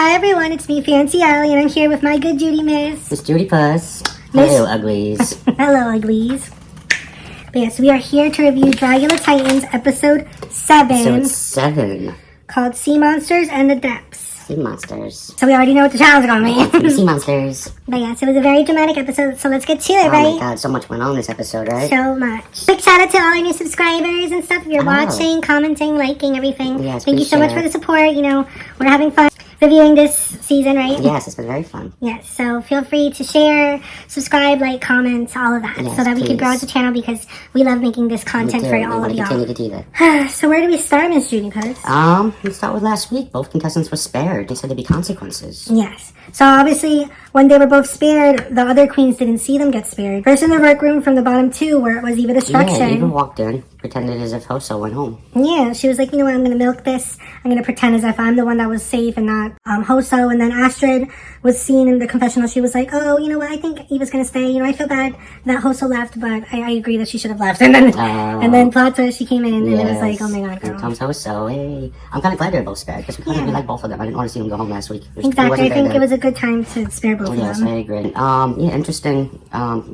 Hi everyone, it's me, FancyAlly, and I'm here with my good Judy Miss Judy Puss. Hello, uglies. Hello, uglies. But yes, we are here to review Dragula Titans episode 7. Episode 7. Called Sea Monsters and the Depths. Sea monsters. So we already know what the challenge is going to be. Sea monsters. But yes, it was a very dramatic episode, so let's get to it, right? Oh my god, so much went on this episode, right? So much. Quick shout out to all our new subscribers and stuff. If you're watching, commenting, liking, everything. Yes, thank you so much for the support. You know, we're having fun reviewing this season, right? Yes, it's been very fun. Yes, so feel free to share, subscribe, like, comment, all of that, yes, so that we please. can grow as a channel because we love making this content for all of y'all. Continue to do that. So where do we start, Miss Judy Puss? Let's start with last week. Both contestants were spared. They said there'd be consequences. Yes. So obviously, when they were both spared, the other queens didn't see them get spared. First in the workroom from the bottom two, where it was Eva Destruction. Yeah, Eva walked in, pretended as if Hoso went home. Yeah, she was like, you know what, I'm gonna milk this. I'm gonna pretend as if I'm the one that was safe and not Hoso. And then Astrid was seen in the confessional. She was like, oh, you know what, I think Eva's gonna stay. You know, I feel bad that Hoso left, but I agree that she should have left. And then plot twist, she came in and it was like, oh my god, girl. Here comes Hoso. Hey, I'm kind of glad they're both spared because we like both of them. I didn't want to see them go home last week. Exactly, I think it was a good time to spare both of them. Yes, I agree. Yeah, interesting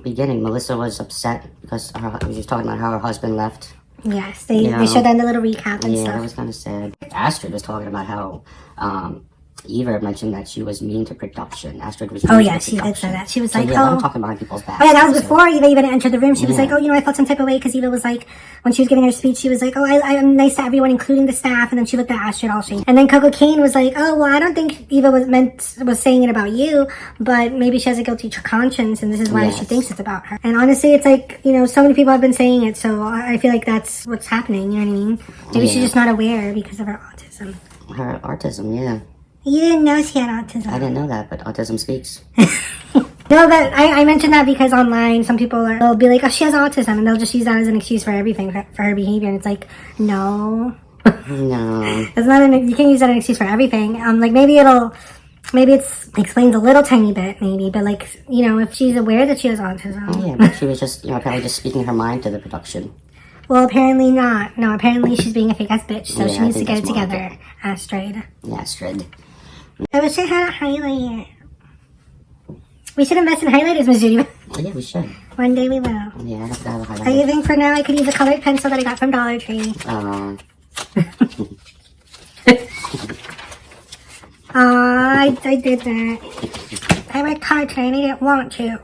beginning. Melissa was upset because she was talking about how her husband left. Yes, they showed that in the little recap and stuff. Yeah, that was kind of sad. Astrid was talking about how Eva mentioned that she was mean to production. Astrid was mean to production. She did say that. She was so, like, yeah, I'm talking behind people's backs. Oh yeah, that was before Eva even entered the room. She was like, oh, you know, I felt some type of way because Eva was like, when she was giving her speech, she was like, oh, I'm nice to everyone, including the staff. And then she looked at Astrid all shady. And then Coco Kane was like, oh, well, I don't think Eva was saying it about you, but maybe she has a guilty conscience and this is why she thinks it's about her. And honestly, it's like, you know, so many people have been saying it, so I feel like that's what's happening, you know what I mean? Maybe she's just not aware because of her autism. Her autism, yeah. You didn't know she had autism. I didn't know that, but autism speaks. No, but I mentioned that because online, some people will be like, oh, she has autism, and they'll just use that as an excuse for everything, for her behavior, and it's like, no. No. It's not you can't use that as an excuse for everything. Like, maybe it explains a little tiny bit, maybe, but like, you know, if she's aware that she has autism. Oh, yeah, but she was just, you know, probably just speaking her mind to the production. Well, apparently not. No, apparently she's being a fake-ass bitch, so she needs to get it together. Astrid. Yeah, Astrid. I wish I had a highlighter. We should invest in highlighters, Miss Judy. Yeah, we should. One day we will. Yeah, I have to have a highlighter. I think for now I could use a colored pencil that I got from Dollar Tree. I did that. I worked hard today and I didn't want to.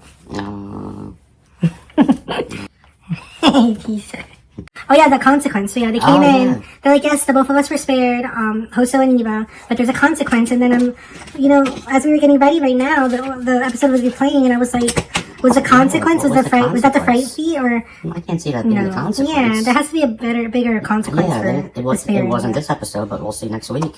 Oh yeah, the consequence. So yeah, they came in. Yeah. They're like, yes, the both of us were spared, Hoso and Eva, but there's a consequence. And then you know, as we were getting ready right now, the episode was replaying, and I was like, was the consequence? Was that the fright feat, or? I can't see that being the consequence. Yeah, there has to be a bigger consequence. Yeah, it wasn't this episode, but we'll see next week.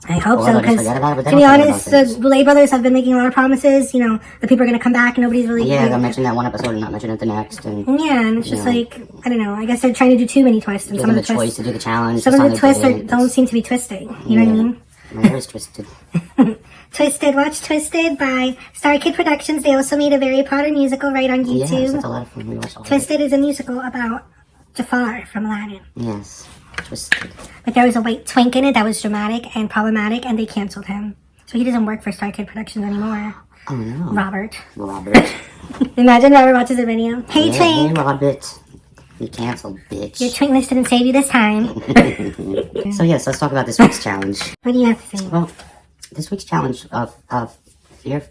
I hope so, because to be honest, the Boulay brothers have been making a lot of promises. You know, the people are going to come back, and nobody's really... Yeah, they'll mention that one episode and not mention it the next. And it's just like, I don't know, I guess they're trying to do too many twists. And some of the choice to do the challenge. Some of the twists don't seem to be twisting, you know what I mean? My hair is twisted. Twisted, watch Twisted by Star Kid Productions. They also made a Harry Potter musical right on YouTube. Yes, it's a lot of fun. We watched all Twisted is a musical about Jafar from Aladdin. Yes. Twisted. But there was a white twink in it that was dramatic and problematic, and they canceled him. So he doesn't work for Star Kid Productions anymore. Oh no. Robert. Imagine Robert watches the video. Hey, twink. Hey, Robert. You canceled, bitch. Your twink list didn't save you this time. So yes, let's talk about this week's challenge. What do you have to say? Well, this week's challenge of fear.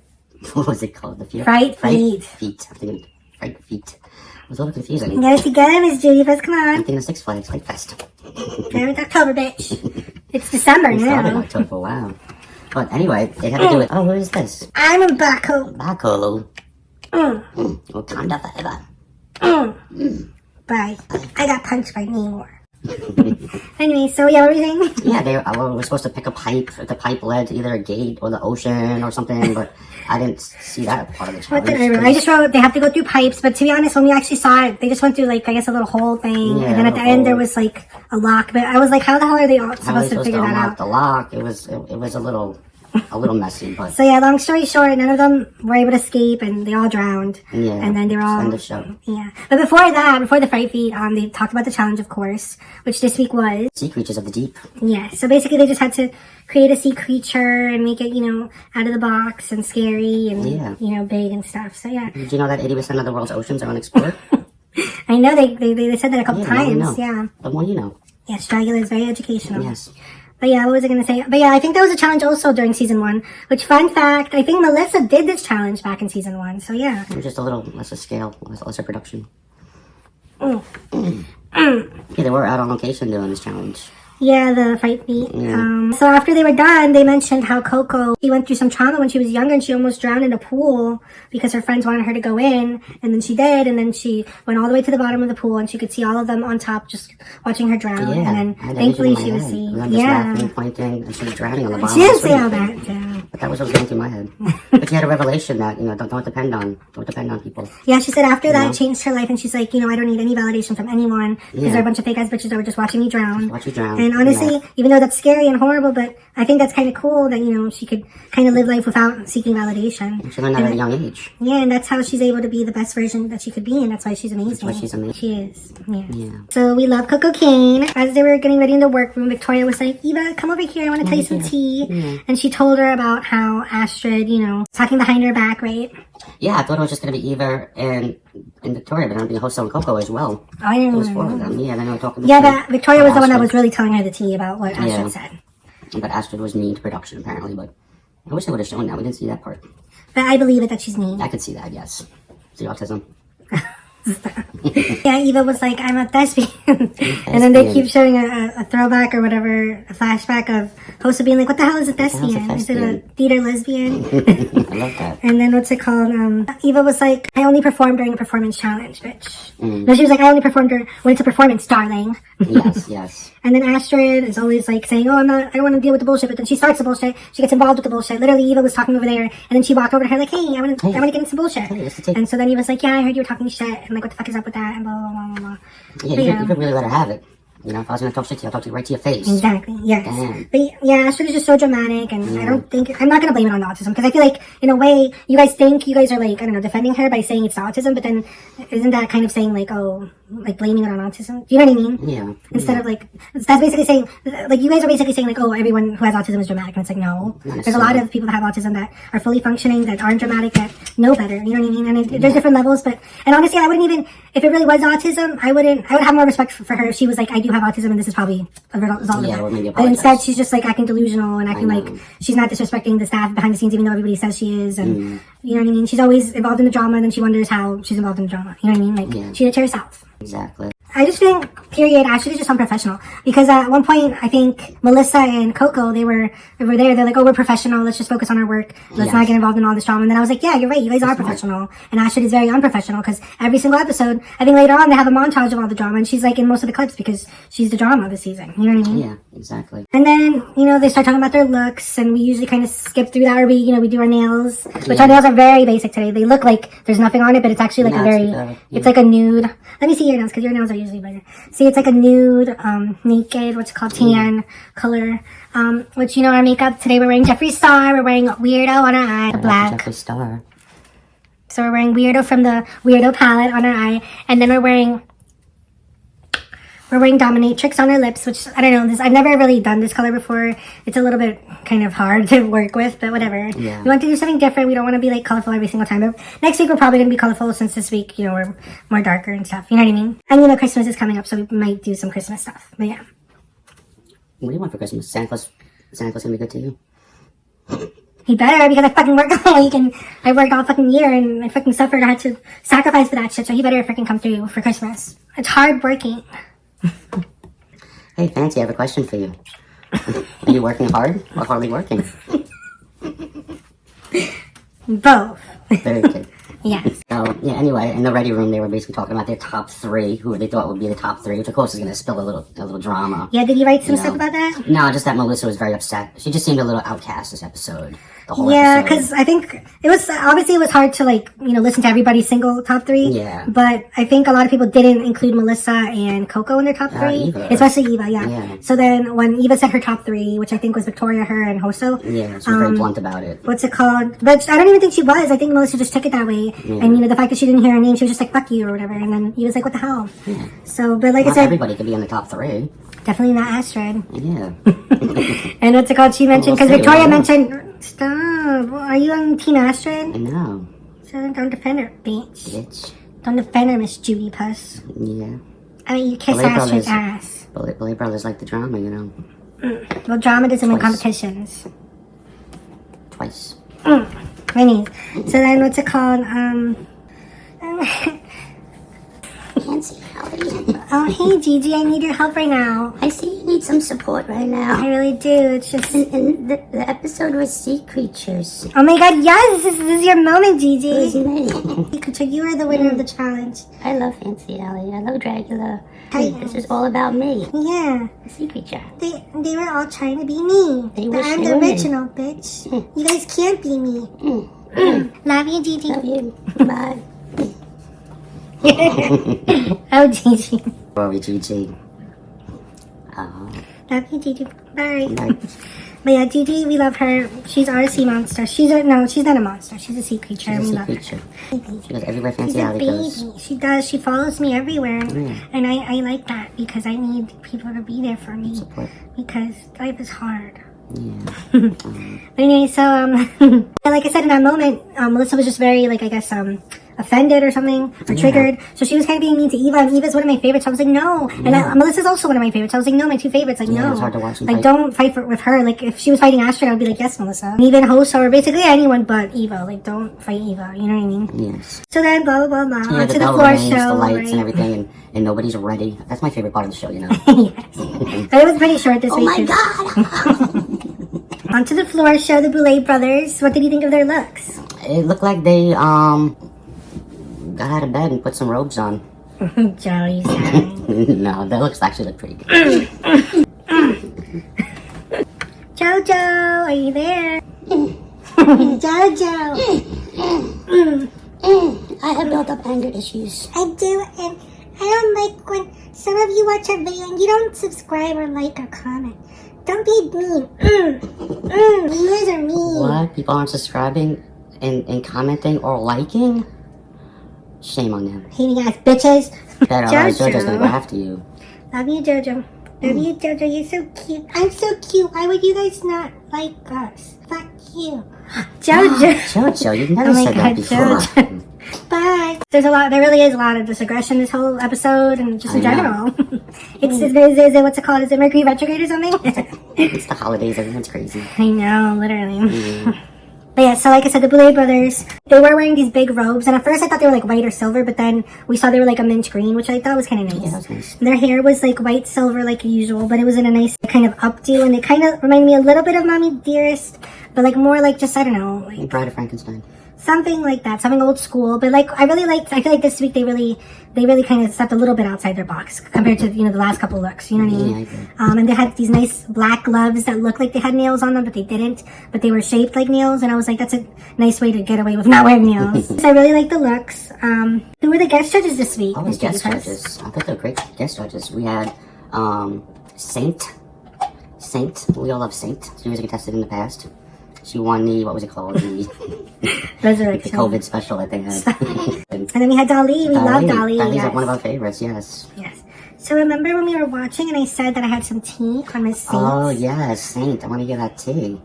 What was it called? The fear. Fright feet. I'm thinking fright feet. It was a little confusing. Get it together, Miss Judy Puss, come on. I'm thinking of Six Flags Light Fest. It's October, bitch. It's December now. Started October, wow. But anyway, it had to do with, who is this? I'm Mbaku. Mbaku. Wakanda forever. Bye. I got punched by Namor. Anyway, so yeah, what were you saying? Yeah, they were supposed to pick a pipe. The pipe led to either a gate or the ocean or something, but I didn't see that part of the challenge. I just wrote they have to go through pipes, but to be honest, when we actually saw it, they just went through like, I guess, a little hole thing, and then at the end there was like a lock. But I was like, how the hell are they all supposed to figure that out? The lock. It was a little messy, but so yeah, long story short, none of them were able to escape, and they all drowned. Yeah, and then they were all end of show. Yeah, but before the fright feat, they talked about the challenge, of course, which this week was Sea Creatures of the Deep. Yeah, so basically they just had to create a sea creature and make it, out of the box and scary and, big and stuff. So, yeah. Did you know that 80% of the world's oceans are unexplored? I know, they said that a couple times, The more you know. Yes, Dragula is very educational. Yes. But yeah, what was I going to say? But yeah, I think that was a challenge also during season 1. Which, fun fact, I think Melissa did this challenge back in season 1. So yeah. It was just a little lesser scale, lesser production. Mm. Yeah, they were out on location doing this challenge. Yeah, the fight beat. So after they were done, they mentioned how Coco, she went through some trauma when she was younger and she almost drowned in a pool because her friends wanted her to go in, and then she did, and then she went all the way to the bottom of the pool and she could see all of them on top just watching her drown. Yeah, and then thankfully she was safe. Laughing, pointing, and she was drowning on the bottom. She didn't say all that. Yeah. But that was what was going through my head. But she had a revelation that, don't depend on people. Yeah, she said after that it changed her life, and she's like, I don't need any validation from anyone because they're a bunch of fake ass bitches that were just watching me drown. Watch you drown. And honestly, even though that's scary and horrible, but I think that's kind of cool that, she could kind of live life without seeking validation. And she learned that at a young age. Yeah, and that's how she's able to be the best version that she could be, and that's why she's amazing. That's why she's amazing. She is, yeah. So we love Coco Kane. As they were getting ready in the workroom, Victoria was like, Eva, come over here, I want to tell you some tea. Yeah. And she told her about how Astrid, talking behind her back, right? Yeah, I thought it was just going to be Eva and Victoria, but I'm going to be Hoso and Coco as well. Oh, I didn't know. It was 4 of them. Yeah, then they were talking. Yeah, but Victoria was the one that was really telling her the tea about what Astrid said. But Astrid was mean to production, apparently, but I wish they would have shown that. We didn't see that part. But I believe it that she's mean. I could see that, yes. The autism. Yeah, Eva was like, I'm a thespian. And then they keep showing a throwback or whatever, a flashback of Hosa being like, what the hell is a thespian? Is it a theater lesbian? I love that. And then what's it called? Eva was like, I only performed during a performance challenge, bitch. No, she was like, I only performed when it's a performance, darling. Yes. And then Astrid is always like saying, I don't want to deal with the bullshit. But then she starts the bullshit. She gets involved with the bullshit. Literally, Eva was talking over there, and then she walked over to her like, hey, I want to get into some bullshit. And so then Eva's like, yeah, I heard you were talking shit. And like, what the fuck is up with that? And blah, blah, blah, blah, blah. Yeah, you could really let her have it. If I was going to talk shit to you, I'll talk to you right to your face. Exactly, yes. Damn. But yeah, Astrid is just so dramatic, and I'm not going to blame it on the autism, because I feel like, in a way, you guys think you guys are like, I don't know, defending her by saying it's the autism, but then isn't that kind of saying like, blaming it on autism? Do you know what I mean? Yeah. Instead of like, that's basically saying, like, you guys are basically saying like, everyone who has autism is dramatic, and it's like, no. There's a lot of people that have autism that are fully functioning, that aren't dramatic, that know better, you know what I mean? And there's different levels, and honestly, I wouldn't even, if it really was autism, I would have more respect for her if she was like, I do have autism, and this is probably a result of that. But instead, she's just like acting delusional and acting like she's not disrespecting the staff behind the scenes, even though everybody says she is, and you know what I mean? She's always involved in the drama, and then she wonders how she's involved in the drama, you know what I mean? Like, she did it to herself. Exactly. I just think, period, Ashley is just unprofessional. Because at one point, I think Melissa and Coco, they were there. They're like, we're professional. Let's just focus on our work. Let's not get involved in all this drama. And then I was like, yeah, you're right. You guys are professional. And Ashley is very unprofessional, because every single episode, I think later on, they have a montage of all the drama. And she's like in most of the clips because she's the drama of the season. You know what I mean? Yeah, exactly. And then, they start talking about their looks, and we usually kind of skip through that, or we do our nails, which our nails are very basic today. They look like there's nothing on it, but it's actually like it's like a nude. Let me see your nails, because your nails are usually better. See, it's like a nude, naked, what's it called, tan color. Which, our makeup today, we're wearing Jeffree Star, we're wearing Weirdo on our eye, the black. Jeffree Star. So we're wearing Weirdo from the Weirdo palette on our eye, and then we're wearing Dominatrix on our lips, which, I don't know, I've never really done this color before. It's a little bit kind of hard to work with, but whatever. Yeah. We want to do something different. We don't want to be, like, colorful every single time. But next week, we're probably going to be colorful, since this week, we're more darker and stuff. You know what I mean? And, Christmas is coming up, so we might do some Christmas stuff. But, yeah. What do you want for Christmas? Santa Claus going to be good to you? He better, because I fucking worked all week, and I worked all fucking year, and I fucking suffered. I had to sacrifice for that shit, so he better freaking come through for Christmas. It's hard working. Hey, Fancy, I have a question for you. Are you working hard or hardly working? Both. Very good. Yes. So, yeah, anyway, in the ready room, they were basically talking about their top 3, who they thought would be the top 3, which of course is going to spill a little drama. Yeah, did you write some stuff about that? No, just that Melissa was very upset. She just seemed a little outcast this episode. Yeah, because I think it was hard to listen to everybody's single top 3. Yeah. But I think a lot of people didn't include Melissa and Coco in their top 3. Eva. Especially Eva, yeah. So then when Eva said her top 3, which I think was Victoria, her, and Hoso. Yeah, she was very blunt about it. What's it called? But I don't even think she was. I think Melissa just took it that way. Yeah. And the fact that she didn't hear her name, she was just like, fuck you, or whatever. And then Eva's like, what the hell? Yeah. So, but like I said, everybody could be in the top 3. Definitely not Astrid. Yeah. And what's it called? She mentioned, because We'll see, Victoria yeah. mentioned, stop. Are you on Team Astrid? I know. So don't defend her, bitch. Bitch. Don't defend her, Miss Judy Puss. Yeah. I mean, you kiss Ballet Astrid's Brothers. ass. Ballet Brothers like the drama, you know. Well, drama doesn't win Twice. competitions. Twice. Many. So then, what's it called? FancyAlly. Oh, hey, Gigi, I need your help right now. I see you need some support right now. I really do. It's just... And the episode was sea creatures. Oh my god, yes! This is your moment, Gigi. Isn't it? You are the winner of the challenge. I love FancyAlly. I love Dragula. Hey. This is all about me, Yeah. the sea creature. They were all trying to be me. They But wish I'm they the were me. original, bitch. You guys can't be me. Love you, Gigi. Love you. Bye. Oh, Gigi. Sorry, Gigi. Love you, Gigi. Bye. Bye. But yeah, Gigi, we love her. She's our sea monster. She's not a monster. She's a sea creature, and we She's a love sea her. creature. She goes everywhere She's a FancyAlly goes. baby. She does. She follows me everywhere. Yeah. And I like that because I need people to be there for me. Support. Because life is hard. Yeah. But anyway, so, like I said, in that moment, Melissa was just very, like, I guess, offended or something, or triggered. So she was kind of being mean to Eva, and Eva's one of my favorites. I was like, no. And Melissa's also one of my favorites. I was like, no, my two favorites. Like, Yeah, no. it's hard to watch them Like, fight. don't fight with her. Like, if she was fighting Astrid, I would be like, yes, Melissa. And even host or basically anyone but Eva. Like, don't fight Eva. You know what I mean? Yes. So then, blah, blah, blah, blah. Yeah, Onto the bell floor rings, show. the lights right? and everything, and nobody's ready. That's my favorite part of the show, you know. Yes. But it was pretty short this Oh week, my too. god! Onto the floor show, the Bouview brothers. What did you think of their looks? It looked like they got out of bed and put some robes on. Joey said. No, that looks actually look pretty good. Jojo, are you there? Jojo. I have built up anger issues. I do, and I don't like when some of you watch a video and you don't subscribe or like or comment. Don't be mean. You guys are mean. What? People aren't subscribing and commenting or liking? Shame on them. Hating ass bitches. Better Jojo's gonna go after you. Love you, Jojo. Love you, Jojo. You're so cute. I'm so cute. Why would you guys not like us? Fuck you. Jojo. Jojo, you've never Oh my said that God, before. Jojo. Bye. There really is a lot of this aggression this whole episode and just in I know. general. Is it, what's it called? Is it Mercury retrograde or something? It's the holidays, everyone's crazy. I know, literally. But yeah, so like I said, the Bouview brothers, they were wearing these big robes, and at first I thought they were like white or silver, but then we saw they were like a mint green, which I thought was kind of nice. Yeah, that's nice. Their hair was like white silver like usual, but it was in a nice kind of updo, and they kind of remind me a little bit of Mommy Dearest, but like more like just, I don't know, like Bride of Frankenstein. something like that, something old school. But like I feel like this week they really kind of stepped a little bit outside their box compared to, you know, the last couple looks, you know what I mean? Yeah, I agree. And they had these nice black gloves that looked like they had nails on them, but they didn't, but they were shaped like nails, and I was like, that's a nice way to get away with not wearing nails. So I really like the looks. Who were the guest judges this week? Oh, Miss the guest Judy Puss? judges. I thought they were great guest judges. We had Saint. We all love Saint. She was a contestant in the past. She won the, what was it called? The Resurrection. COVID special that they had. And then we had Dolly. We love Dolly. Dolly's Yes. like one of our favorites, yes. Yes. So remember when we were watching and I said that I had some tea on Miss Saint? Oh, yes, Saint. I want to get that tea.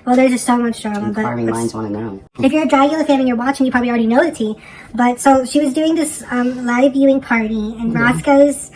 Well, there's just so much drama. Inquiring But minds want to know. if you're a Dragula fan and you're watching, you probably already know the tea. But so she was doing this live viewing party in Roscoe's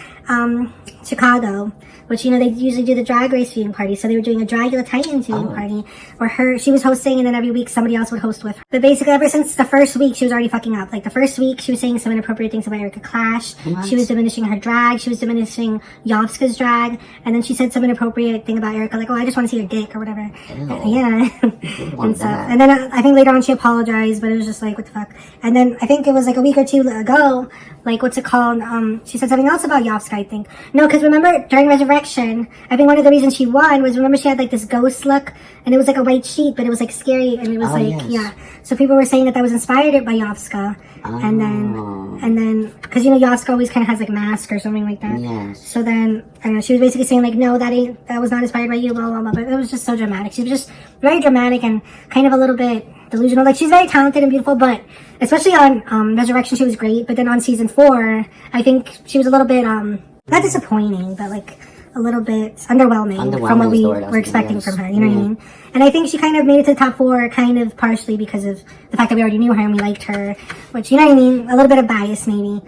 Chicago, which, you know, they usually do the drag race viewing party. So they were doing a Dragula Titans viewing party where she was hosting, and then every week somebody else would host with her. But basically, ever since the first week, she was already fucking up. Like the first week, she was saying some inappropriate things about Erica Clash. What? She was diminishing her drag. She was diminishing Yovska's drag. And then she said some inappropriate thing about Erica, like, oh, I just want to see your dick or whatever. Yeah. and stuff. that? And then I think later on she apologized, but it was just like, what the fuck. And then I think it was like a week or two ago, like, what's it called? She said something else about Yovska, I think. No, because remember, during Resurrection, I think one of the reasons she won was, remember, she had like this ghost look, and it was like a white sheet, but it was like scary, and it was yes. yeah. So people were saying that was inspired by Yovska. And then, because, you know, Yovska always kind of has like mask or something like that. Yes. So then, I don't know, she was basically saying like, no, that was not inspired by you, blah, blah, blah. But it was just so dramatic. She was just very dramatic and kind of a little bit delusional. Like, she's very talented and beautiful, but especially on Resurrection, she was great. But then on season 4, I think she was a little bit not disappointing, but like a little bit underwhelming from what we were expecting from her, you know what I mean? And I think she kind of made it to the top 4 kind of partially because of the fact that we already knew her and we liked her, which, you know what I mean, a little bit of bias maybe.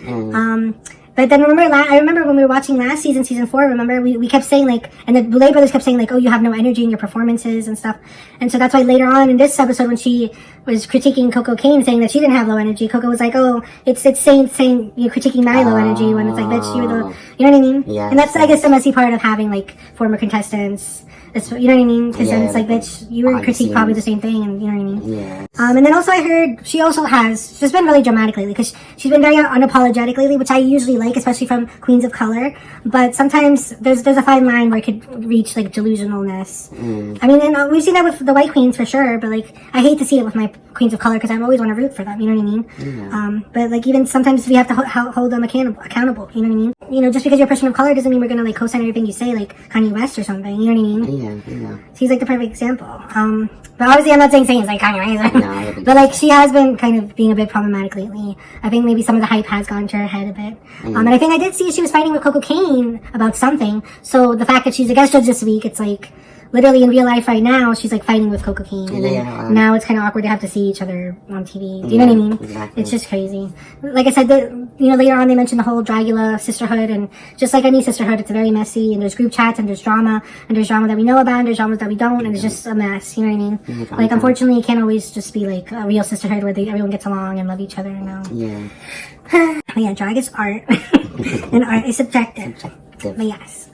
But then I remember when we were watching last season, season 4, remember, we kept saying like, and the Boulay brothers kept saying like, oh, you have no energy in your performances and stuff. And so that's why later on in this episode when she was critiquing Coco Kane, saying that she didn't have low energy, Coco was like, oh, it's saying you're critiquing my low energy, when it's like, bitch, you're the, you know what I mean? Yeah. And that's, I guess, the messy part of having like former contestants. It's, you know what I mean? Because then it's like, bitch, you were critiquing probably the same thing, and you know what I mean? Yeah. And then also I heard she's been really dramatic lately, because she's been very unapologetic lately, which I usually like, especially from queens of color. But sometimes there's a fine line where it could reach like delusionalness. I mean, and we've seen that with the white queens for sure, but like I hate to see it with my queens of color because I always want to root for them, you know what I mean? But like even sometimes we have to hold them accountable, you know what I mean? You know, just because you're a person of color doesn't mean we're gonna like co-sign everything you say, like Kanye West or something, you know what I mean? Yeah. She's like the perfect example. But obviously I'm not saying it's like Kanye West. No, but like she has been kind of being a bit problematic lately. I think maybe some of the hype has gone to her head a bit. And I think I did see she was fighting with Coco Kane about something. So the fact that she's a guest judge this week, it's like literally in real life right now, she's like fighting with Coco Kane. And then now it's kind of awkward to have to see each other on TV. Do you know what I mean? Exactly. It's just crazy. Like I said, later on they mentioned the whole Dragula sisterhood, and just like any sisterhood, it's very messy, and there's group chats, and there's drama that we know about, and there's dramas that we don't, and it's just a mess, you know what I mean? Like, unfortunately, it can't always just be like a real sisterhood where everyone gets along and love each other, you know? Yeah. Yeah, drag is art, and art is subjective. But yes.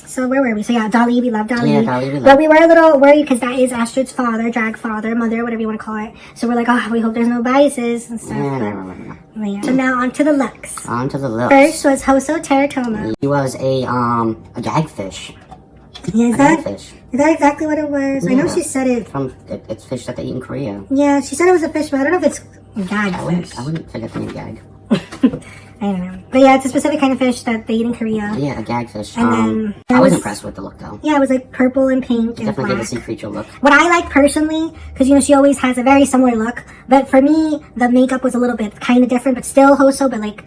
So where were we? So yeah, Dolly, we love Dolly. Yeah, Dolly, we love. But we were a little worried because that is Astrid's father, drag father, mother, whatever you want to call it. So we're like, oh, we hope there's no biases and stuff. Yeah. So now on to the looks. First was Hoso Teratoma. He was a gagfish. Yeah, is that exactly what it was? Yeah. I know she said it. It's fish that they eat in Korea. Yeah, she said it was a fish, but I don't know if it's gagfish. I wouldn't forget the name gag. I don't know. But yeah, it's a specific kind of fish that they eat in Korea. Yeah, a gagfish. And then I was impressed with the look though. Yeah, it was like purple and pink and definitely black. Gave a sea creature look. What I like personally, because you know she always has a very similar look, but for me the makeup was a little bit kind of different, but still Hoso, but like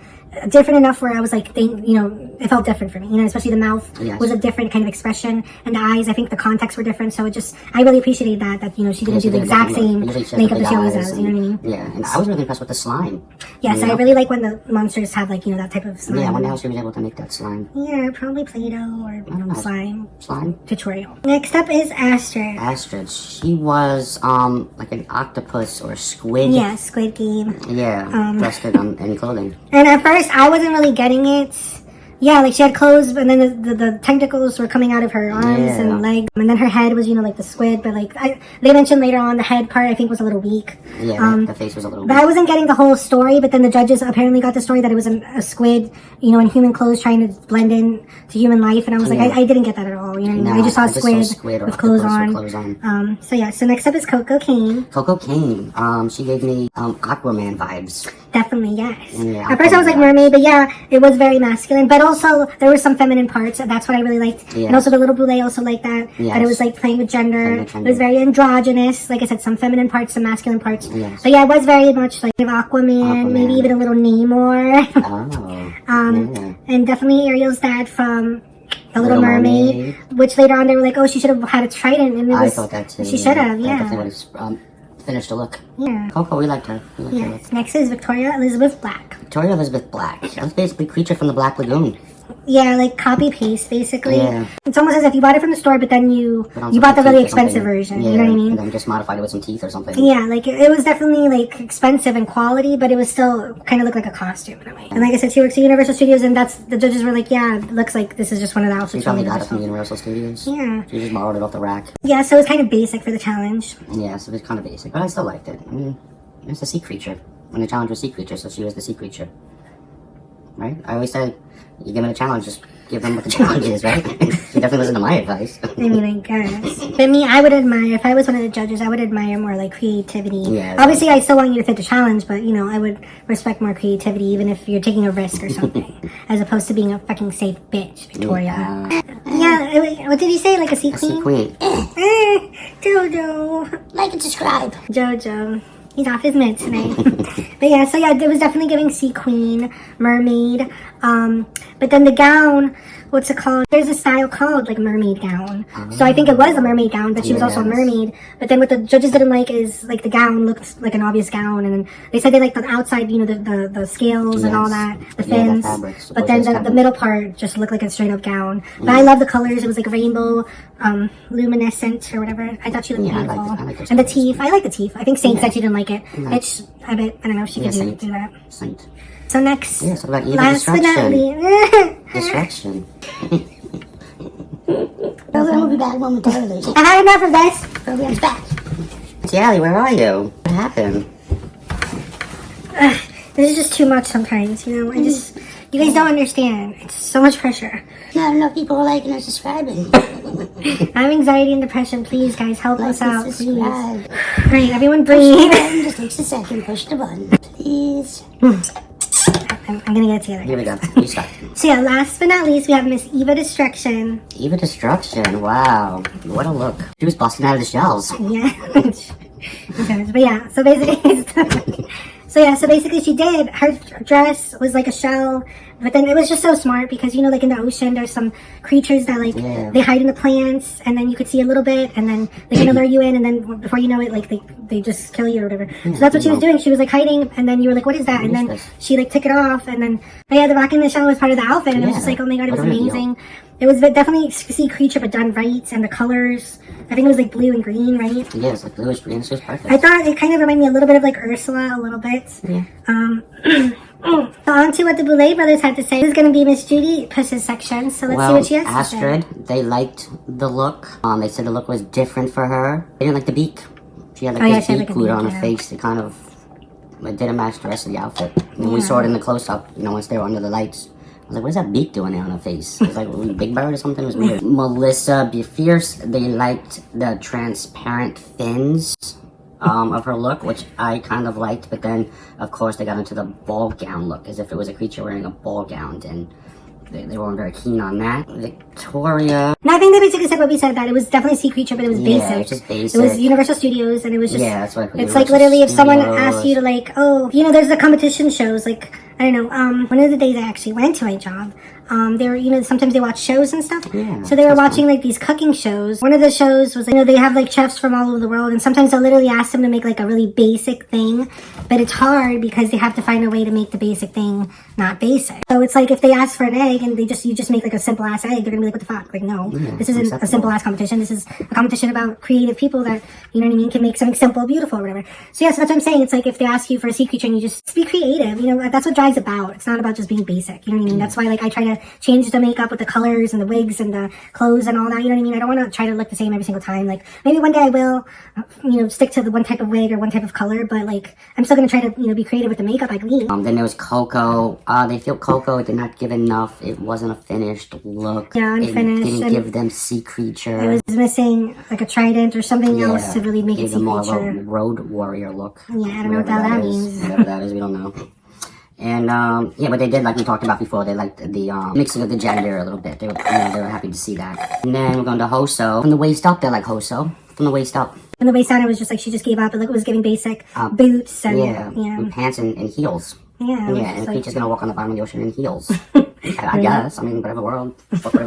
different enough where I was like, it felt different for me, you know, especially the mouth was a different kind of expression, and the eyes, I think the context were different, so I really appreciated that you know, she didn't do the exact same makeup that she always does, you know what I mean? Yeah, and I was really impressed with the slime. Yes, I really like when the monsters have like, you know, that type of slime. Yeah, I wonder how she was able to make that slime. Yeah, probably Play-Doh or slime tutorial. Next up is Astrid. She was like an octopus or squid. Yeah, Squid Game. Yeah, dressed in clothing. And at first I wasn't really getting it. Yeah, like she had clothes, and then the tentacles were coming out of her arms and legs, and then her head was, you know, like the squid. But like they mentioned later on, the head part I think was a little weak. Yeah, the face was a little weak. But I wasn't getting the whole story. But then the judges apparently got the story that it was a squid, you know, in human clothes trying to blend in to human life. And I was like, I didn't get that at all. You know, what I mean? I just saw squid with clothes on. So next up is Coco Kane. Coco Kane. She gave me Aquaman vibes. Definitely, yes. Yeah, at first I was like mermaid, but yeah, it was very masculine. But also there were some feminine parts. That's what I really liked. Yeah. And also the little Boulay also liked that. Yes. That it was like playing with gender. It was very androgynous. Like I said, some feminine parts, some masculine parts. Yes. But yeah, it was very much like Aquaman. Maybe even a little Namor. And definitely Ariel's dad from The Little Mermaid. Which later on they were like, oh, she should have had a trident. And I thought that too. She should have, yeah. I definitely would have finished the look. Yeah. Coco, we liked her. Next is Victoria Elizabeth Black. Victoria Elizabeth Black. That was basically Creature from the Black Lagoon. Yeah, like copy paste basically. Yeah. It's almost as if you bought it from the store, but then you bought the really expensive version. You know what I mean? And then just modified it with some teeth or something. Yeah, like it was definitely like expensive in quality, but it was still kind of looked like a costume in a way. And like I said, she works at Universal Studios, and the judges were like, yeah, it looks like this is just one of the outfits. She probably got it from Universal Studios. Yeah. She just borrowed it off the rack. Yeah, so it was kind of basic for the challenge. Yeah, so it was kind of basic, but I still liked it. I mean, it's a sea creature. When the challenge was sea creature, so she was the sea creature. Right? I always say, you give them a challenge, just give them what the challenge is, right? You definitely listen to my advice. I mean, I guess. But me, I would admire, if I was one of the judges, I would admire more like creativity. Yeah, obviously, I still want you to fit the challenge, but you know, I would respect more creativity, even if you're taking a risk or something, as opposed to being a fucking safe bitch, Victoria. Yeah, what did he say? Like a sea queen? A sea queen. Jojo. Like and subscribe. Jojo. He's off his meds tonight. But yeah, so yeah, it was definitely giving sea queen, mermaid. But then the gown, what's it called? There's a style called like mermaid gown. So I think it was a mermaid gown, but she was also a mermaid. But then what the judges didn't like is like the gown looked like an obvious gown, and then they said they liked the outside, you know, the scales and all that, the fins. But then the middle part just looked like a straight up gown. But I love the colors. It was like rainbow, luminescent or whatever. I thought she looked beautiful. I like and the teeth. I like the teeth. I think Saint said she didn't like it. Which I don't know if she could do that. Saint. So next, yeah, so about you, last but not least, distraction. Program will be back momentarily. I had enough of this. Program's back. FancyAlly, where are you? What happened? This is just too much sometimes, you know. You guys don't understand. It's so much pressure. Not enough people are liking or subscribing. I have anxiety and depression. Please, guys, help us out, please. Subscribe. Right, everyone breathe. Just takes a second. Push the button, please. I'm gonna get it together. Here we go. You start. So yeah, last but not least, we have Miss Eva Destruction. Eva Destruction. Wow. What a look. She was busting out of the shells. Yeah. But yeah, so basically, so basically she did, her dress was like a shell, but then it was just so smart because, you know, like in the ocean, there's some creatures that like, they hide in the plants, and then you could see a little bit, and then they can lure you in, and then before you know it, like they just kill you or whatever. So that's what she was doing. She was like hiding, and then you were like, what is that? And then she like took it off, and then, but yeah, the rock in the shell was part of the outfit, and it was just like, oh my god, it was amazing. It was definitely sea creature, but done right, and the colors, I think it was like blue and green, right? Yeah, it's like bluish green. It was perfect. I thought it kind of reminded me a little bit of like Ursula, a little bit. Yeah. So on to what the Boulay brothers had to say. This is going to be Miss Judy Puss's section, so let's see what she has to say. Astrid, they liked the look. They said the look was different for her. They didn't like the beak. She had like this beak glued on her face. It kind of, it didn't match the rest of the outfit. And we saw it in the close-up, you know, once they were under the lights. I was like, what is that beak doing there on her face? It was like a Big Bird or something. It was weird. Melissa BeFierce, they liked the transparent fins of her look, which I kind of liked. But then, of course, they got into the ball gown look, as if it was a creature wearing a ball gown. And they weren't very keen on that. Victoria. No, I think they basically said what we said, that it was definitely sea creature, but it was basic. Yeah, it was just basic. It was Universal Studios, and it was just, yeah, that's what it's like literally if someone asked you to like, oh, you know, there's the competition shows, like, I don't know, one of the days I actually went to my job, they were, you know, sometimes they watch shows and stuff. Yeah, so they were watching like these cooking shows. One of the shows was, like, you know, they have like chefs from all over the world, and sometimes they'll literally ask them to make like a really basic thing, but it's hard because they have to find a way to make the basic thing not basic. So it's like if they ask for an egg and you just make like a simple ass egg, they're gonna be like, what the fuck? Like, no, this isn't a simple ass competition. This is a competition about creative people that, you know what I mean, can make something simple, beautiful, or whatever. So yeah, so that's what I'm saying. It's like if they ask you for a sea creature and you just be creative, you know, that's what Drag's about. It's not about just being basic, you know what I mean? That's why like I try to change the makeup with the colors and the wigs and the clothes and all that, you know what I mean? I don't want to try to look the same every single time. Like maybe one day I will, you know, stick to the one type of wig or one type of color, but like I'm still gonna try to, you know, be creative with the makeup, like me. Then there was Coco. They feel Coco did not give enough. It wasn't a finished look. Yeah, unfinished. It didn't give them sea creature. It was missing like a trident or something else to really make it sea creature. More of a road warrior look. Yeah, I don't know what that means. Whatever that is, we don't know. And yeah, but they did, like we talked about before, they liked the mixing of the gender a little bit. They were, you know, they were happy to see that. And then we're going to Hoso. From the waist up, they're like Hoso. From the waist up. From the waist down, it was just like she just gave up. It was giving basic boots and and pants and heels. Yeah, and the creature's gonna walk on the bottom of the ocean in heels. I guess. I mean, whatever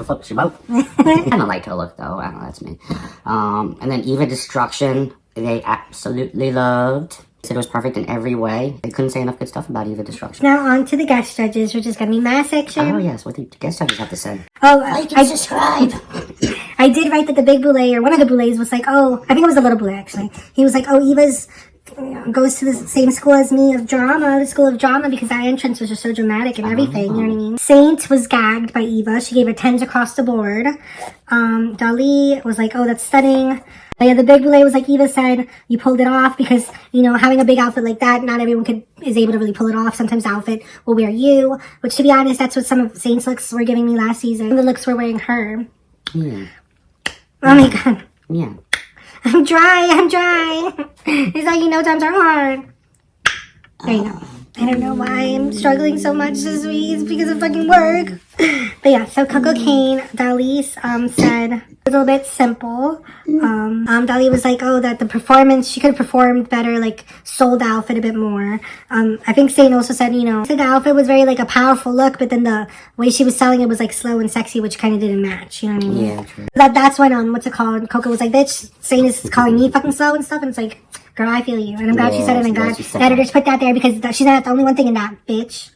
floats your boat. I kind of liked her look, though. I don't know, that's me. And then Eva Destruction, they absolutely loved. Said it was perfect in every way. They couldn't say enough good stuff about Eva Destruction. Now on to the guest judges, which is gonna be my section. Oh yes, what do the guest judges have to say? Oh, Like and subscribe. I did write that the big boulay, or one of the boulays, was like, oh, I think it was the little boulay actually. He was like, oh, Eva's goes to the same school as me of drama, the school of drama, because that entrance was just so dramatic and everything, you know what I mean? Saint was gagged by Eva. She gave her 10s across the board. Dali was like, oh, that's stunning. But yeah, the big boulay was like Eva said, you pulled it off because, you know, having a big outfit like that, not everyone is able to really pull it off. Sometimes the outfit will wear you, which to be honest, that's what some of Saint's looks were giving me last season. The looks were wearing her. Yeah. Oh my god. Yeah. I'm dry. It's like, you know, times are hard. There you go. I don't know why I'm struggling so much this week. It's because of fucking work. But yeah, so Coco Kane, Dali's said a little bit simple. Dali was like, oh, that the performance, she could have performed better, like sold the outfit a bit more. I think Saint also said, you know, the outfit was very like a powerful look, but then the way she was selling it was like slow and sexy, which kind of didn't match. You know what I mean? Yeah, true. That's when what's it called? Coco was like, bitch, Saint is calling me fucking slow and stuff, and it's like, girl, I feel you, and I'm glad she said it, and I'm glad the editors put that there because she's not the only one thinking that, bitch.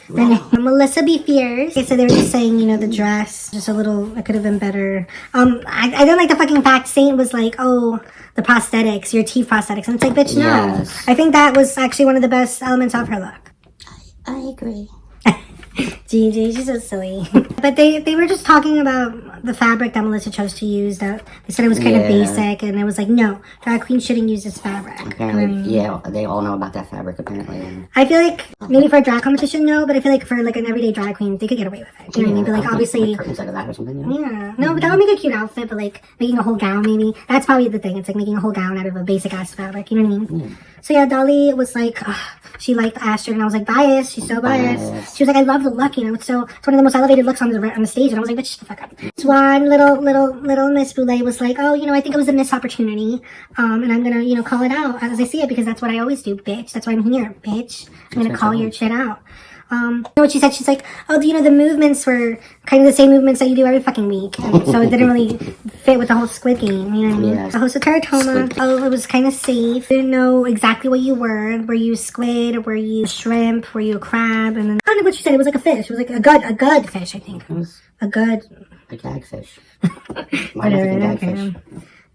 Then Melissa BeFierce. So they were just saying, you know, the dress just a little, it could have been better. I don't like the fucking fact Saint was like, oh, the prosthetics, your teeth prosthetics, and it's like, bitch, no. Yes. I think that was actually one of the best elements of her look. I agree. Gigi, she's so silly. But they were just talking about the fabric that Melissa chose to use. That they said it was kind of basic, and it was like, no, drag queen shouldn't use this fabric. Apparently, yeah, they all know about that fabric apparently. And I feel like maybe for a drag competition, no, but I feel like for like an everyday drag queen, they could get away with it. You know what I mean? But like obviously, like curtains out of that or something. yeah, no, but that would make a cute outfit. But like making a whole gown, maybe that's probably the thing. It's like making a whole gown out of a basic ass fabric. You know what I mean? Yeah. So yeah, Dali was like, she liked Astrid, and I was like, biased. She's so biased. She was like, I love the look. You know, it's one of the most elevated looks on the stage, and I was like, bitch, shut the fuck up. Swan, little Miss Boulay was like, oh, you know, I think it was a missed opportunity, and I'm gonna, you know, call it out as I see it because that's what I always do, bitch. That's why I'm here, bitch. I'm gonna call your shit out. You know what she said? She's like, oh, you know, the movements were kind of the same movements that you do every fucking week. And so it didn't really fit with the whole squid game, you know what I mean? Yes. The host of Teratoma, oh, it was kind of safe. Didn't know exactly what you were. Were you squid? Were you shrimp? Were you a crab? And then, I don't know what she said. It was like a fish. It was like a good fish, I think. A gagfish. Whatever, okay.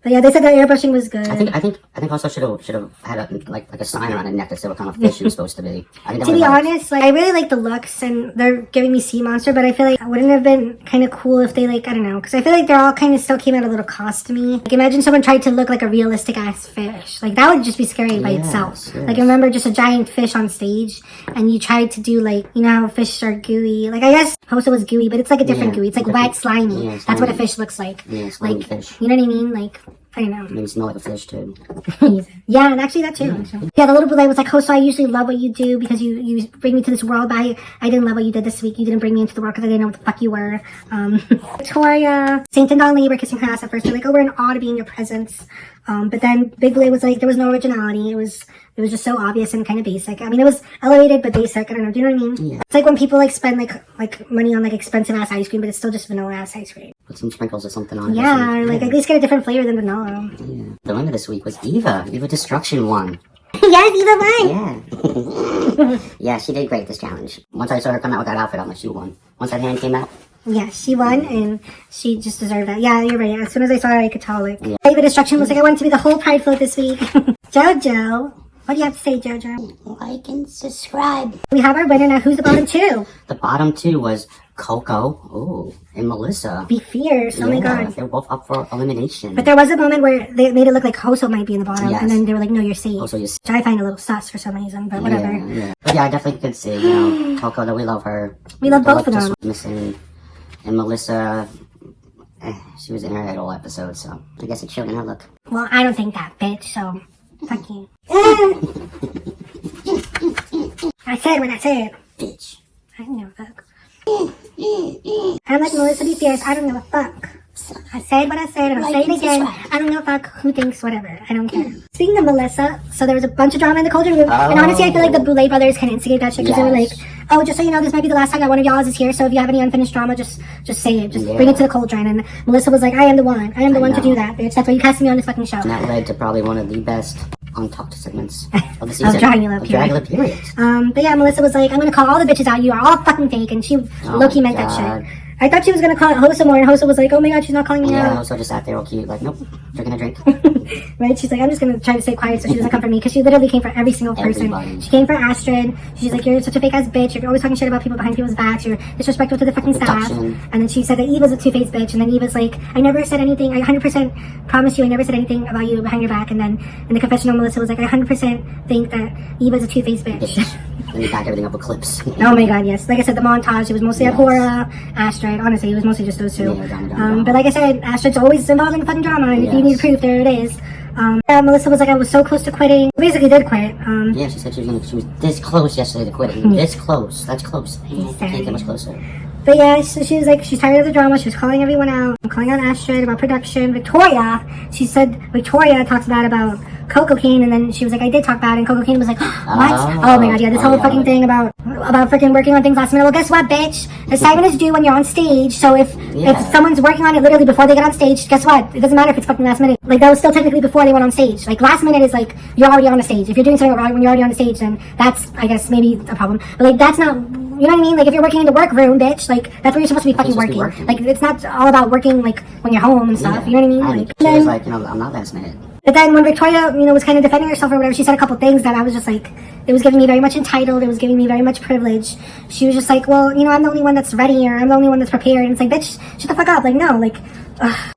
But yeah, they said that airbrushing was good. I think also should have had a sign around her neck that said what kind of fish she was supposed to be. To be honest, like I really like the looks, and they're giving me sea monster, but I feel like it wouldn't have been kind of cool if they like, I don't know, because I feel like they're all kind of still came out a little costumey. Like imagine someone tried to look like a realistic ass fish. Like that would just be scary by itself. Yes. Like remember just a giant fish on stage, and you tried to do like, you know how fish are gooey. Like I guess Hosa was gooey, but it's like a different gooey. It's like wet, slimy. Yeah, that's what a fish looks like. Yeah, like fish. You know what I mean? Like I don't know. Maybe smell like a fish too. Yeah, and actually that too. Yeah, the little boy was like, oh, so I usually love what you do because you bring me to this world, but I didn't love what you did this week. You didn't bring me into the world because I didn't know what the fuck you were. Victoria, Saint and Donnelly were kissing her ass at first. They're like, oh, we're in awe to be in your presence. But then Big Blay was like, there was no originality. It was just so obvious and kind of basic. I mean, it was elevated but basic. I don't know. Do you know what I mean? Yeah. It's like when people like spend like money on like expensive ass ice cream, but it's still just vanilla ass ice cream. Put some sprinkles or something on it. Yeah, or like at least get a different flavor than vanilla. Yeah. The winner this week was Eva. Eva Destruction won. Yes, Eva won. Yeah. Yeah, she did great this challenge. Once I saw her come out with that outfit, I'm like, she won. Once that hand came out. Yeah, she won, and she just deserved that. Yeah, you're right. As soon as I saw her, I could tell, like, Eva Destruction was like, I wanted to be the whole Pride float this week. Jojo, what do you have to say, Jojo? Like and subscribe. We have our winner now. Who's the bottom two? The bottom two was Coco, and Melissa. BeFierce, oh my god. They're both up for elimination. But there was a moment where they made it look like Hoso might be in the bottom, and then they were like, no, you're safe. Hoso, Which I find a little sus for some reason, but whatever. Yeah. But yeah, I definitely could see, you know, Coco, that we love her. We love both of them. Missing. And Melissa, she was in her head all episode, so I guess it showed in her look. Well, I don't think that, bitch, so fuck you. I said what I said. Bitch. I don't give a fuck. I'm like Melissa BeFierce, I don't give a fuck. I said what I said, and I'll say it again. I don't give a fuck who thinks whatever. I don't care. Speaking of Melissa, so there was a bunch of drama in the Cauldron Room, and honestly, I feel like the Boulay brothers kind of instigate that shit because they were like, oh, just so you know, this might be the last time that one of y'all is here, so if you have any unfinished drama, just say it. Just bring it to the Cauldron. And Melissa was like, I am the one. I am the one to do that, bitch. That's why you cast me on this fucking show. And that led to probably one of the best untalked segments of the season. Of Dragula, period. But yeah, Melissa was like, I'm gonna call all the bitches out. You are all fucking fake. And she low-key meant that shit. I thought she was gonna call it Hosa more, and Hosa was like, oh my god, she's not calling me out. Yeah, Hosa just sat there all cute, like, nope, drinking a drink. Right? She's like, I'm just gonna try to stay quiet so she doesn't come for me, because she literally came for every single person. Everybody. She came for Astrid. She's like, you're such a fake ass bitch. You're always talking shit about people behind people's backs. You're disrespectful to the fucking staff. And then she said that Eva's a two-faced bitch, and then Eva's like, I never said anything. I 100% promise you I never said anything about you behind your back. And then in the confessional, Melissa was like, I 100% think that Eva's a two-faced bitch. And you back everything up with clips. Oh my god, yes. Like I said, the montage, it was mostly Akora, Astrid. Honestly, it was mostly just those two. Yeah, but like I said, Astrid's always involved in the fucking drama, and if you need proof, there it is. Melissa was like, I was so close to quitting. Basically did quit. Yeah, she said she was this close yesterday to quitting. This close. That's close. Can't get much closer. But yeah, so she was like, she's tired of the drama. She was calling everyone out. Calling out Astrid about production. Victoria, she said Victoria talks bad about Coco Kane, and then she was like, I did talk bad, and Coco Kane was like, what? Oh my god, yeah, this whole fucking thing about freaking working on things last minute. Well, guess what, bitch? Assignment is due when you're on stage, so if someone's working on it literally before they get on stage, guess what? It doesn't matter if it's fucking last minute. Like, that was still technically before they went on stage. Like, last minute is like, you're already on the stage. If you're doing something wrong when you're already on the stage, then that's, I guess, maybe a problem. But like, that's not, you know what I mean? Like, if you're working in the workroom, bitch, like, that's where you're supposed to be fucking working. Like, it's not all about working, like, when you're home and stuff, you know what I mean? Like, she was like, I'm not last minute. But then when Victoria, was kind of defending herself or whatever, she said a couple things that I was just like, it was giving me very much entitled, it was giving me very much privilege. She was just like, well, I'm the only one that's ready, or I'm the only one that's prepared. And it's like, bitch, shut the fuck up. Like, no, like,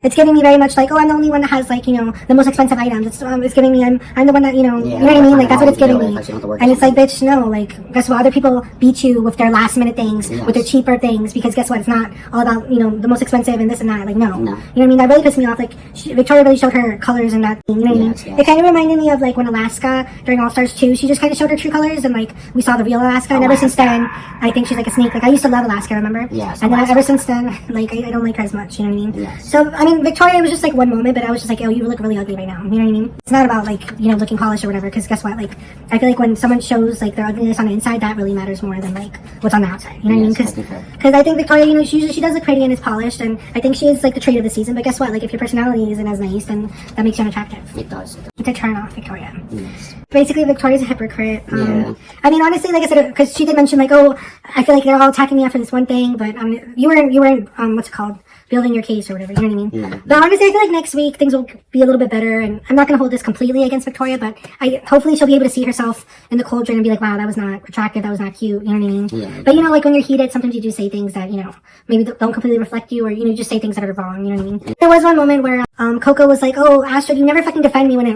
it's giving me very much like, oh, I'm the only one that has, like, the most expensive items. It's giving me, I'm the one that, you know what I mean? Like, that's what it's giving me. And it's like, bitch, no, like, guess what? Other people beat you with their last minute things, with their cheaper things, because guess what? It's not all about, the most expensive and this and that. Like, no. You know what I mean? That really pissed me off. Like, Victoria really showed her colors in that thing, you know what I mean? It kind of reminded me of, like, when Alaska, during All Stars 2, she just kind of showed her true colors, and, like, we saw the real Alaska, and ever since then, I think she's like a snake. Like, I used to love Alaska, remember? Yes. And then ever since then, like, I don't like her as much, you know what I mean? Yes. So, I mean, Victoria, it was just like one moment, but I was just like, oh, you look really ugly right now, you know what I mean? It's not about, like, looking polished or whatever, because guess what? Like, I feel like when someone shows, like, their ugliness on the inside, that really matters more than, like, what's on the outside, you know what I mean? Because I think Victoria, she does look pretty and is polished, and I think she is, like, the trait of the season, but guess what? Like, if your personality isn't as nice, then that makes you unattractive. It does. To turn off Victoria. Yes. Basically, Victoria's a hypocrite. I mean, honestly, like I said, because she did mention, like, oh, I feel like they're all attacking me after this one thing, but you weren't what's it called? Building your case or whatever, you know what I mean? But honestly, I feel like next week things will be a little bit better, and I'm not going to hold this completely against Victoria, but hopefully she'll be able to see herself in the cauldron and be like, wow, that was not attractive, that was not cute, you know what I mean? But like when you're heated, sometimes you do say things that, maybe don't completely reflect you, or, just say things that are wrong, you know what I mean? There was one moment where Coco was like, oh, Astrid, you never fucking defend me when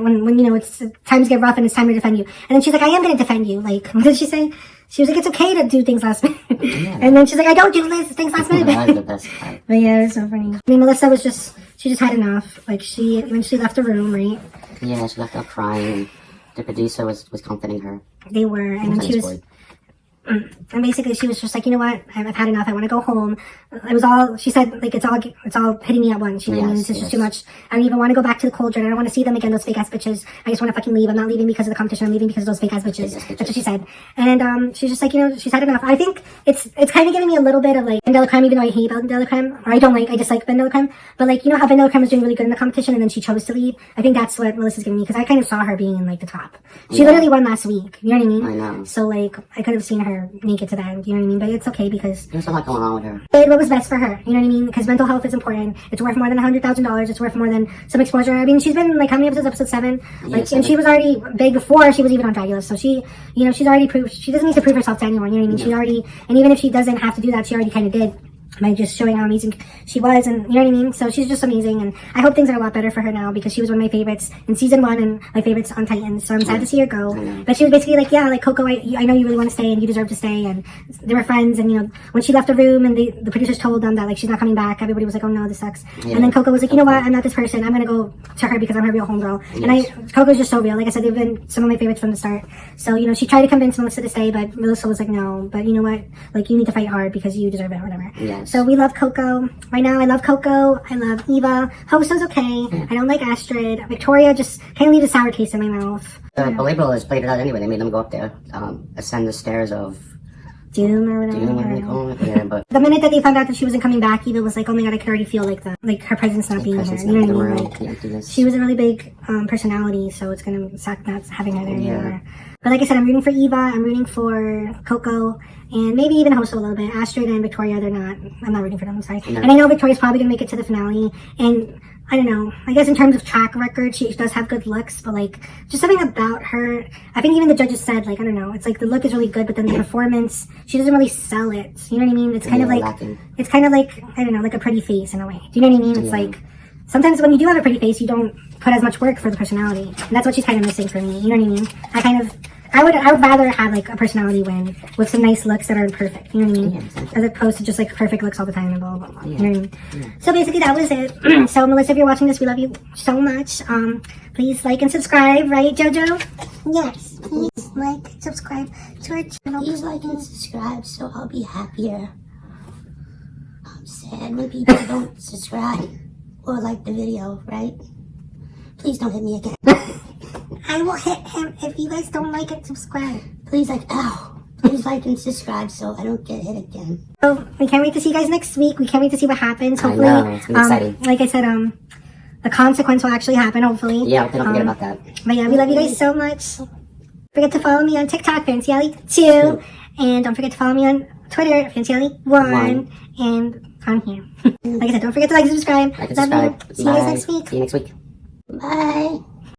it's times get rough and it's time to defend you. And then she's like, I am going to defend you. Like, what did she say? She was like, it's okay to do things last minute. And then she's like, I don't do things last minute. That was the best part. But yeah, it was so funny. I mean, Melissa was she just had enough. Like, when she left the room, right? Yeah, she left out crying. The producer was comforting her. They were, and then she was... And basically she was just like, you know what, I've had enough, I want to go home. It was all, she said, like, it's all hitting me at once, you know what I mean? It's just too much. I don't even want to go back to the cauldron. I don't want to see them again, those fake ass bitches. I just want to fucking leave. I'm not leaving because of the competition, I'm leaving because of those fake ass bitches. That's what she said. And she's just like, she's had enough. I think it's kind of giving me a little bit of, like, Ben de la Creme, even though I hate Ben de la Creme, or I dislike Ben de la Creme, but, like, how Ben de la Creme was doing really good in the competition and then she chose to leave. I think that's what Melissa's giving me, because I kind of saw her being in, like, the top. She literally won last week, you know what I mean? I know. So, like, I could have seen her make it to that, you know what I mean? But it's okay, because there's a lot going on with her. Did what was best for her, you know what I mean? Because mental health is important. It's worth more than $100,000. It's worth more than some exposure. I mean, she's been, like, how many episodes? Episode 7? Like, and she was already big before she was even on Dragula. So she, she's already proved, she doesn't need to prove herself to anyone, you know what I mean? She's already, and even if she doesn't have to do that, she already kind of did, by just showing how amazing she was, and you know what I mean? So she's just amazing, and I hope things are a lot better for her now, because she was one of my favorites in season 1 and my favorites on Titans, so I'm sad to see her go. But she was basically like, yeah, like, Coco, I know you really want to stay and you deserve to stay, and they were friends, and when she left the room and the producers told them that, like, she's not coming back, everybody was like, oh no, this sucks. And then Coco was like, you know what, I'm not this person, I'm gonna go to her because I'm her real homegirl. And Coco's just so real. Like I said, they've been some of my favorites from the start. So, she tried to convince Melissa to stay, but Melissa was like, no, but you know what, like, you need to fight hard because you deserve it, or whatever. So we love Coco. Right now, I love Coco, I love Eva, Hoso's okay, I don't like Astrid, Victoria just kind of leaves a sour taste in my mouth. The label has played it out anyway. They made them go up there, ascend the stairs of Doom or whatever. Doom, whatever they call it. Yeah, but the minute that they found out that she wasn't coming back, Eva was like, oh my god, I could already feel, like, her presence not being here, you know what I mean? Like, she was a really big personality, so it's gonna suck not having her there anymore. But like I said, I'm rooting for Eva, I'm rooting for Coco, and maybe even Hoso a little bit. Astrid and Victoria, I'm not rooting for them, I'm sorry. And I know Victoria's probably gonna make it to the finale, and I don't know, I guess in terms of track record, she does have good looks, but, like, just something about her, I think even the judges said, like, I don't know, it's like the look is really good, but then the performance, she doesn't really sell it, you know what I mean? It's kind of like, lacking. It's kind of like, I don't know, like a pretty face in a way. Do you know what I mean? It's like, sometimes when you do have a pretty face, you don't put as much work for the personality, and that's what she's kind of missing for me, you know what I mean? I kind of I would rather have like a personality win with some nice looks that are perfect. You know what I mean? Yeah, exactly. As opposed to just like perfect looks all the time and blah blah blah. Yeah. You know what I mean? Yeah. So basically that was it. So Melissa, if you're watching this, we love you so much. Please like and subscribe, right, Jojo? Yes, please Like, subscribe to our channel. please like and subscribe so I'll be happier. I'm sad when people don't subscribe or like the video, right? Please don't hit me again. I will hit him if you guys don't like and subscribe. Please please like and subscribe so I don't get hit again. So we can't wait to see you guys next week. We can't wait to see what happens. I Hopefully, know, it's gonna be exciting. like I said, the consequence will actually happen. Hopefully, Yeah, don't forget about that. But yeah, we love you guys so much. Forget to follow me on TikTok, FancyAlly2, and don't forget to follow me on Twitter, FancyAlly1, and on here. Like I said, don't forget to like and subscribe. Like and Love subscribe. you. See you guys Bye. next week. See you next week. Bye.